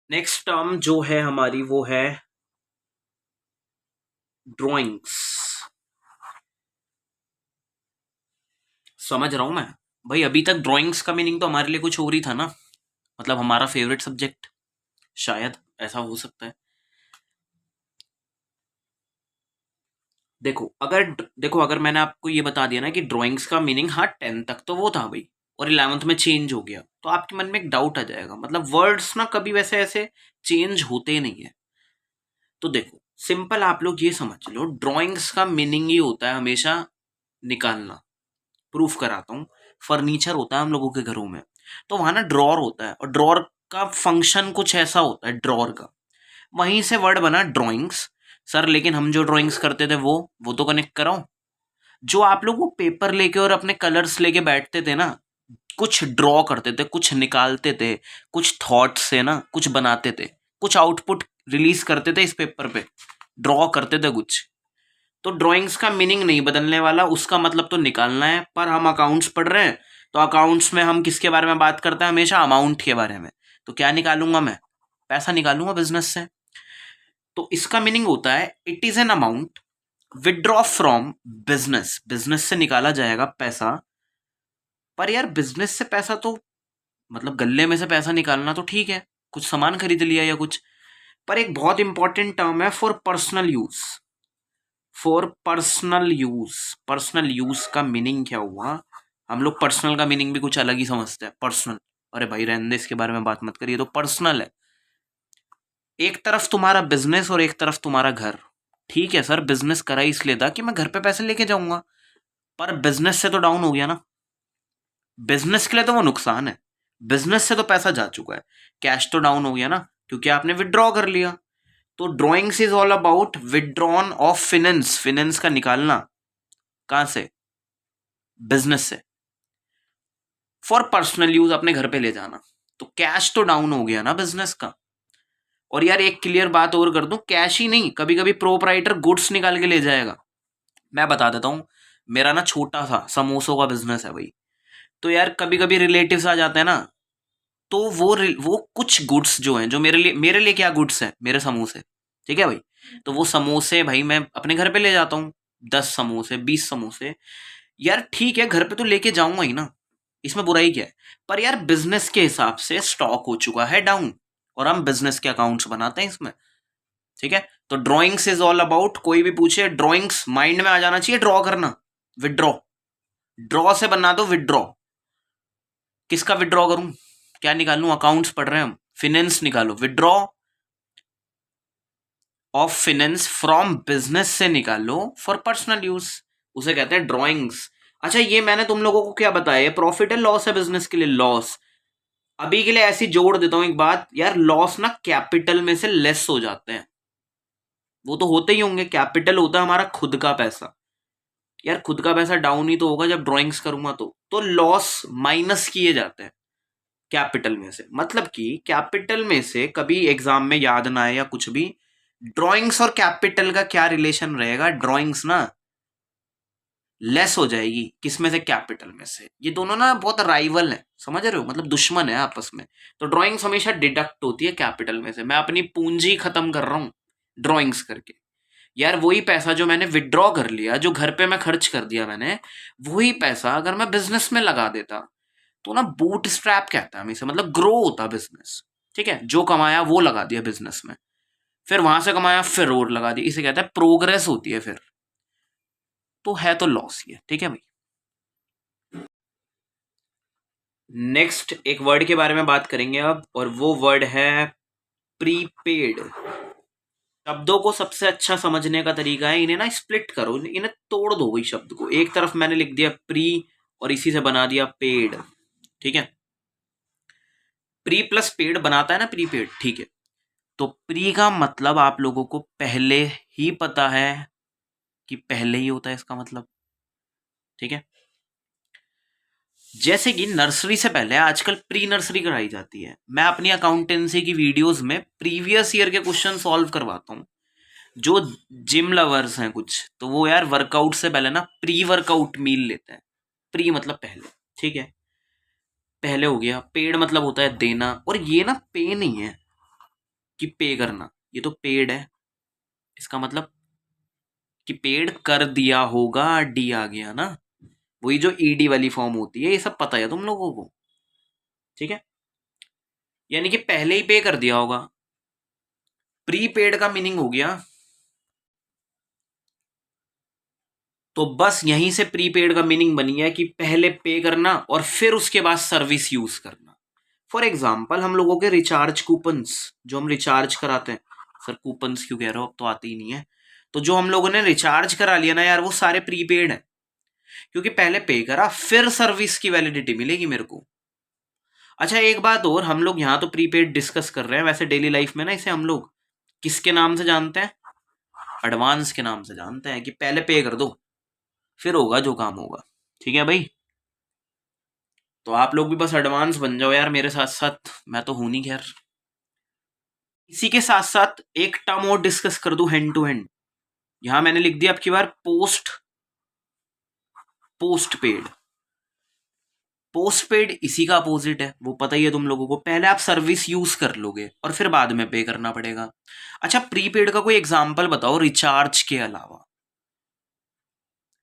Next term जो है हमारी वो है ड्राइंग्स। समझ रहा हूं मैं भाई, अभी तक ड्राइंग्स का मीनिंग तो हमारे लिए कुछ और ही था ना, मतलब हमारा फेवरेट सब्जेक्ट, शायद ऐसा हो सकता है। देखो अगर मैंने आपको ये बता दिया ना कि ड्राइंग्स का मीनिंग हाँ 10 तक तो वो था भाई, और 11th में चेंज हो गया, तो आपके मन में एक डाउट आ जाएगा। मतलब वर्ड्स ना कभी वैसे ऐसे चेंज होते नहीं है। तो देखो सिंपल आप लोग ये समझ लो, ड्राइंग्स का मीनिंग ही होता है हमेशा निकालना। प्रूफ कराता हूँ। फर्नीचर होता है हम लोगों के घरों में, तो वहां ना ड्रॉर होता है, और ड्रॉर का फंक्शन कुछ ऐसा होता है ड्रॉर का। वहीं से वर्ड बना ड्राइंग्स। सर लेकिन हम जो ड्राइंग्स करते थे वो तो कनेक्ट कराओ। जो आप लोग वो पेपर लेके और अपने कलर्स लेके बैठते थे ना, कुछ ड्रॉ करते थे, कुछ निकालते थे, कुछ थॉट से ना कुछ बनाते थे, कुछ आउटपुट रिलीज करते थे इस पेपर पे, ड्रॉ करते थे कुछ। तो ड्राइंग्स का मीनिंग नहीं बदलने वाला, उसका मतलब तो निकालना है। पर हम अकाउंट्स पढ़ रहे हैं, तो अकाउंट्स में हम किसके बारे में बात करते हैं? हमेशा अमाउंट के बारे में। तो क्या निकालूंगा मैं? पैसा निकालूंगा बिजनेस से। तो इसका मीनिंग होता है it is an amount withdraw from business. Business से निकाला जाएगा पैसा। पर यार बिजनेस से पैसा तो, मतलब गल्ले में से पैसा निकालना तो ठीक है, कुछ सामान खरीद लिया या कुछ। पर एक बहुत इंपॉर्टेंट टर्म है for personal use. For personal use. Personal use का मीनिंग क्या हुआ? हम लोग पर्सनल का मीनिंग भी कुछ अलग ही समझते हैं। पर्सनल, अरे भाई रहने दे, इसके बारे में बात मत करिए, तो पर्सनल है। एक तरफ तुम्हारा बिजनेस और एक तरफ तुम्हारा घर। ठीक है सर, बिजनेस करा ही इसलिए था कि मैं घर पे पैसे लेके जाऊंगा, पर बिजनेस से तो डाउन हो गया ना। बिजनेस के लिए तो वो नुकसान है। बिजनेस से तो पैसा जा चुका है, कैश तो डाउन हो गया ना, क्योंकि आपने विड्रॉ कर लिया। तो drawings is all about withdrawn of finance. Finance का निकालना कहां से? बिजनेस से। फॉर पर्सनल यूज अपने घर पे ले जाना। तो कैश तो डाउन हो गया ना बिजनेस का। और यार एक क्लियर बात और कर दूं, कैश ही नहीं, कभी कभी प्रोपराइटर गुड्स निकाल के ले जाएगा। मैं बता देता हूँ, मेरा ना छोटा सा समोसों का बिजनेस है भाई। तो यार कभी कभी रिलेटिव्स आ जाते हैं ना, तो वो कुछ गुड्स जो हैं, जो मेरे लिए क्या गुड्स है? मेरे समोसे। ठीक है भाई। तो वो समोसे भाई मैं अपने घर पे ले जाता हूँ, 10 समोसे, 20 समोसे। यार ठीक है, घर पे तो लेके जाऊंगा ही ना, इसमें बुराई क्या है? पर यार बिजनेस के हिसाब से स्टॉक हो चुका है डाउन, और हम बिजनेस के अकाउंट्स बनाते हैं इसमें। ठीक है। तो ड्राइंग्स इज ऑल अबाउट, कोई भी पूछे ड्राइंग्स माइंड में आ जाना चाहिए, ड्रॉ करना। विड्रॉ, ड्रॉ से बना दो विड्रॉ। किसका विड्रॉ करूं? क्या निकालूं? अकाउंट्स पढ़ रहे हैं हम, फिनेंस निकालो। Withdraw of finance from business से निकालो फॉर पर्सनल यूज, उसे कहते हैं ड्राइंग्स। अच्छा ये मैंने तुम लोगों को क्या बताया, प्रॉफिट है लॉस है बिजनेस के लिए? लॉस। अभी के लिए ऐसी जोड़ देता हूं एक बात, यार लॉस ना कैपिटल में से लेस हो जाते हैं। वो तो होते ही होंगे, कैपिटल होता है हमारा खुद का पैसा। यार खुद का पैसा डाउन ही तो होगा जब ड्राइंग्स करूंगा तो लॉस माइनस किए जाते हैं कैपिटल में से। मतलब कि कैपिटल में से कभी एग्जाम में याद ना आए या कुछ भी, ड्राइंग्स और कैपिटल का क्या रिलेशन रहेगा? ड्राइंग्स ना लेस हो जाएगी, किसमें से? कैपिटल में से। ये दोनों ना बहुत राइवल है, समझ रहे हो, मतलब दुश्मन है आपस में। तो ड्राइंग्स हमेशा डिडक्ट होती है कैपिटल में से। मैं अपनी पूंजी खत्म कर रहा हूं ड्राइंग्स करके। यार वही पैसा जो मैंने विड्रॉ कर लिया, जो घर पे मैं खर्च कर दिया मैंने, वही पैसा अगर मैं बिजनेस में लगा देता, तो ना बूट स्ट्रैप कहता है हमें से, मतलब ग्रो होता बिजनेस। ठीक है, जो कमाया वो लगा दिया बिजनेस में, फिर वहां से कमाया फिर और लगा दिया, इसे कहता है प्रोग्रेस होती है फिर। तो है तो लॉस ही है। ठीक है भाई। नेक्स्ट एक वर्ड के बारे में बात करेंगे अब, और वो वर्ड है प्रीपेड। शब्दों को सबसे अच्छा समझने का तरीका है, इन्हें ना स्प्लिट करो, इन्हें तोड़ दो। वही शब्द को एक तरफ मैंने लिख दिया प्री, और इसी से बना दिया पेड। ठीक है, प्री प्लस पेड बनाता है ना प्रीपेड। ठीक है, तो प्री का मतलब आप लोगों को पहले ही पता है कि पहले ही होता है इसका मतलब। ठीक है, जैसे कि नर्सरी से पहले आजकल प्री नर्सरी कराई जाती है। मैं अपनी अकाउंटेंसी की वीडियोस में प्रीवियस ईयर के क्वेश्चन सॉल्व करवाता हूँ। जो जिम लवर्स हैं कुछ, तो वो यार वर्कआउट से पहले ना प्री वर्कआउट मील लेते हैं। प्री मतलब पहले। ठीक है, पहले हो गया। पेड मतलब होता है देना, और ये ना पे नहीं है, कि पे करना, ये तो पेड है, इसका मतलब कि पेड कर दिया होगा, डी आ गया ना, वही जो ईडी वाली फॉर्म होती है, ये सब पता है तुम लोगों को, ठीक है। यानी कि पहले ही पे कर दिया होगा। प्रीपेड का मीनिंग हो गया, तो बस यहीं से प्रीपेड का मीनिंग बन गया कि पहले पे करना और फिर उसके बाद सर्विस यूज करना। फॉर एग्जाम्पल हम लोगों के रिचार्ज कूपन्स, जो हम रिचार्ज कराते हैं, सर कूपन्स क्यों कह रहे हो, अब तो आती ही नहीं है, तो जो हम लोगों ने रिचार्ज करा लिया ना यार, वो सारे प्रीपेड है, क्योंकि पहले पे करा फिर सर्विस की वैलिडिटी मिलेगी मेरे को। अच्छा एक बात और, हम लोग यहाँ तो प्रीपेड डिस्कस कर रहे हैं, वैसे डेली लाइफ में ना इसे हम लोग किसके नाम से जानते हैं, एडवांस के नाम से जानते हैं, कि पहले पे कर दो फिर होगा जो काम होगा, ठीक है भाई। तो आप लोग भी बस एडवांस बन जाओ यार मेरे साथ साथ, मैं तो हूं नहीं खैर। इसी के साथ साथ एक टर्म और डिस्कस कर दूं, हैंड टू हैंड। यहां मैंने लिख दिया आपकी बार पोस्ट पेड। पोस्ट पेड इसी का अपोजिट है, वो पता ही है तुम लोगों को, पहले आप सर्विस यूज कर लोगे और फिर बाद में पे करना पड़ेगा। अच्छा प्रीपेड का कोई एग्जांपल बताओ रिचार्ज के अलावा।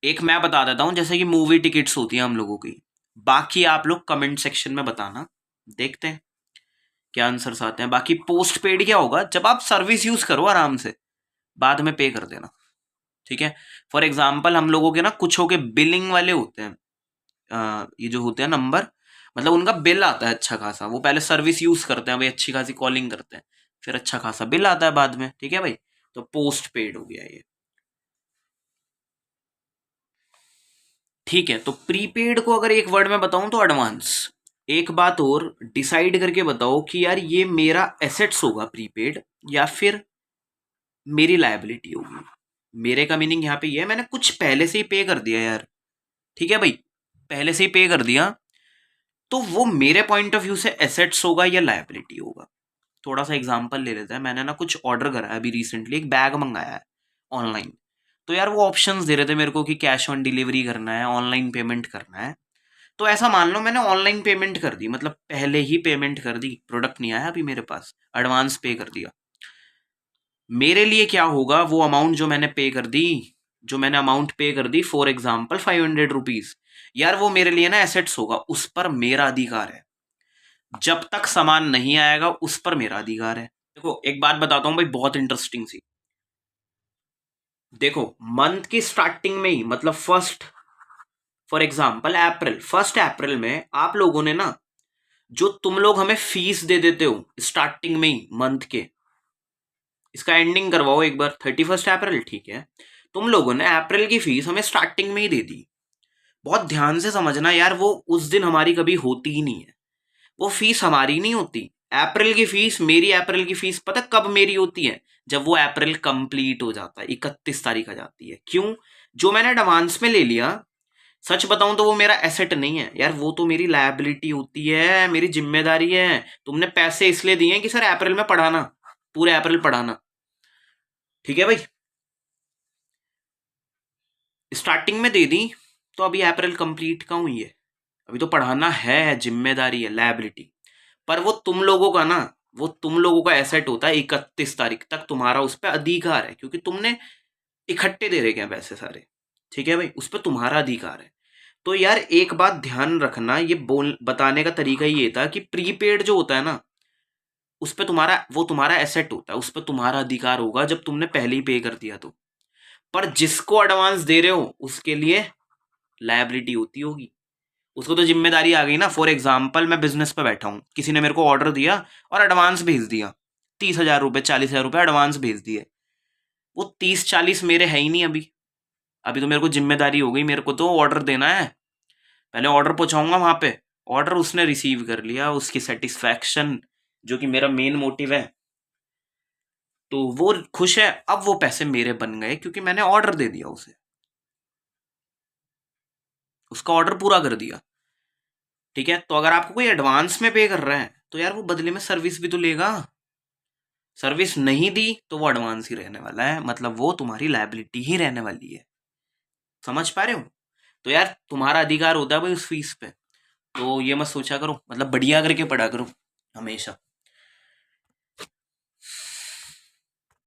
एक मैं बता देता हूं, जैसे कि मूवी टिकट्स होती है हम लोगों की, बाकी आप लोग कमेंट सेक्शन में बताना, देखते हैं क्या आंसर्स आते हैं। बाकी पोस्ट पेड क्या होगा, जब आप सर्विस यूज करो आराम से, बाद में पे कर देना, ठीक है। फॉर एग्जाम्पल हम लोगों के ना कुछ हो के बिलिंग वाले होते हैं, ये जो होते हैं नंबर, मतलब उनका बिल आता है अच्छा खासा, वो पहले सर्विस यूज करते हैं भाई, अच्छी खासी कॉलिंग करते हैं, फिर अच्छा खासा बिल आता है बाद में, ठीक है भाई। तो पोस्ट पेड हो गया ये, ठीक है। तो प्रीपेड को अगर एक वर्ड में बताऊं तो एडवांस। एक बात और डिसाइड करके बताओ कि यार ये मेरा एसेट्स होगा प्रीपेड, या फिर मेरी लायबिलिटी होगी। मेरे का मीनिंग यहाँ पे ये है, मैंने कुछ पहले से ही पे कर दिया यार, ठीक है भाई, पहले से ही पे कर दिया, तो वो मेरे पॉइंट ऑफ व्यू से एसेट्स होगा या लायबिलिटी होगा। थोड़ा सा एग्जांपल ले लेते हैं, मैंने ना कुछ ऑर्डर करा है अभी रिसेंटली, एक बैग मंगाया है ऑनलाइन, तो यार वो ऑप्शंस दे रहे थे मेरे को कि कैश ऑन डिलीवरी करना है, ऑनलाइन पेमेंट करना है। तो ऐसा मान लो मैंने ऑनलाइन पेमेंट कर दी, मतलब पहले ही पेमेंट कर दी, प्रोडक्ट नहीं आया अभी मेरे पास, एडवांस पे कर दिया। मेरे लिए क्या होगा, वो अमाउंट जो मैंने पे कर दी, जो मैंने अमाउंट पे कर दी, फॉर एग्जाम्पल 500 रुपीज, यार वो मेरे लिए ना एसेट्स होगा, उस पर मेरा अधिकार है, जब तक सामान नहीं आएगा उस पर मेरा अधिकार है। देखो एक बात बताता हूं भाई, बहुत इंटरेस्टिंग सी, देखो मंथ की स्टार्टिंग में ही, मतलब फॉर एग्जाम्पल अप्रैल, 1 अप्रैल में आप लोगों ने ना, जो तुम लोग हमें फीस दे देते हो स्टार्टिंग में ही मंथ के, इसका एंडिंग करवाओ एक बार, 31 अप्रैल, ठीक है। तुम लोगों ने अप्रैल की फीस हमें स्टार्टिंग में ही दे दी, बहुत ध्यान से समझना यार, वो उस दिन हमारी कभी होती ही नहीं है, वो फीस हमारी नहीं होती। अप्रैल की फीस, मेरी अप्रैल की फीस पता कब मेरी होती है, जब वो अप्रैल कंप्लीट हो जाता है, 31 तारीख आ जाती है। क्यों, जो मैंने एडवांस में ले लिया, सच बताऊं तो वो मेरा एसेट नहीं है यार, वो तो मेरी लायबिलिटी होती है, मेरी जिम्मेदारी है। तुमने पैसे इसलिए दिए हैं कि सर अप्रैल में पढ़ाना, पूरे अप्रैल पढ़ाना, ठीक है भाई, स्टार्टिंग में दे दी, तो अभी अप्रैल कंप्लीट का हुई है, अभी तो पढ़ाना है, जिम्मेदारी है, लायबिलिटी। पर वो तुम लोगों का ना, वो तुम लोगों का एसेट होता है, 31 तारीख तक तुम्हारा उस पर अधिकार है, क्योंकि तुमने इकट्ठे दे रखे हैं पैसे सारे, ठीक है भाई, उस पर तुम्हारा अधिकार है। तो यार एक बात ध्यान रखना, ये बोल बताने का तरीका ये था कि प्रीपेड जो होता है ना, उस पर तुम्हारा, वो तुम्हारा एसेट होता है, उस पर तुम्हारा अधिकार होगा जब तुमने पहले ही पे कर दिया तो। पर जिसको एडवांस दे रहे हो उसके लिए लायबिलिटी होती होगी, उसको तो जिम्मेदारी आ गई ना। फॉर एग्जाम्पल मैं बिजनेस पे बैठा हूँ, किसी ने मेरे को ऑर्डर दिया और एडवांस भेज दिया, 30,000 रुपये 40,000 रुपये एडवांस भेज दिए, वो 30-40 मेरे है ही नहीं अभी, अभी तो मेरे को जिम्मेदारी हो गई, मेरे को तो ऑर्डर देना है, पहले ऑर्डर पहुंचाऊंगा वहां पे, ऑर्डर उसने रिसीव कर लिया, उसकी सेटिस्फैक्शन, जो कि मेरा मेन मोटिव है, तो वो खुश है, अब वो पैसे मेरे बन गए क्योंकि मैंने ऑर्डर दे दिया उसे, उसका ऑर्डर पूरा कर दिया, ठीक है। तो अगर आपको कोई एडवांस में पे कर रहा है तो यार वो बदले में सर्विस भी तो लेगा, सर्विस नहीं दी तो वो एडवांस ही रहने वाला है, मतलब वो तुम्हारी लायबिलिटी ही रहने वाली है, समझ पा रहे हो। तो यार तुम्हारा अधिकार होता है भाई उस फीस पे, तो ये मत सोचा करो, मतलब बढ़िया करके पढ़ा करो हमेशा।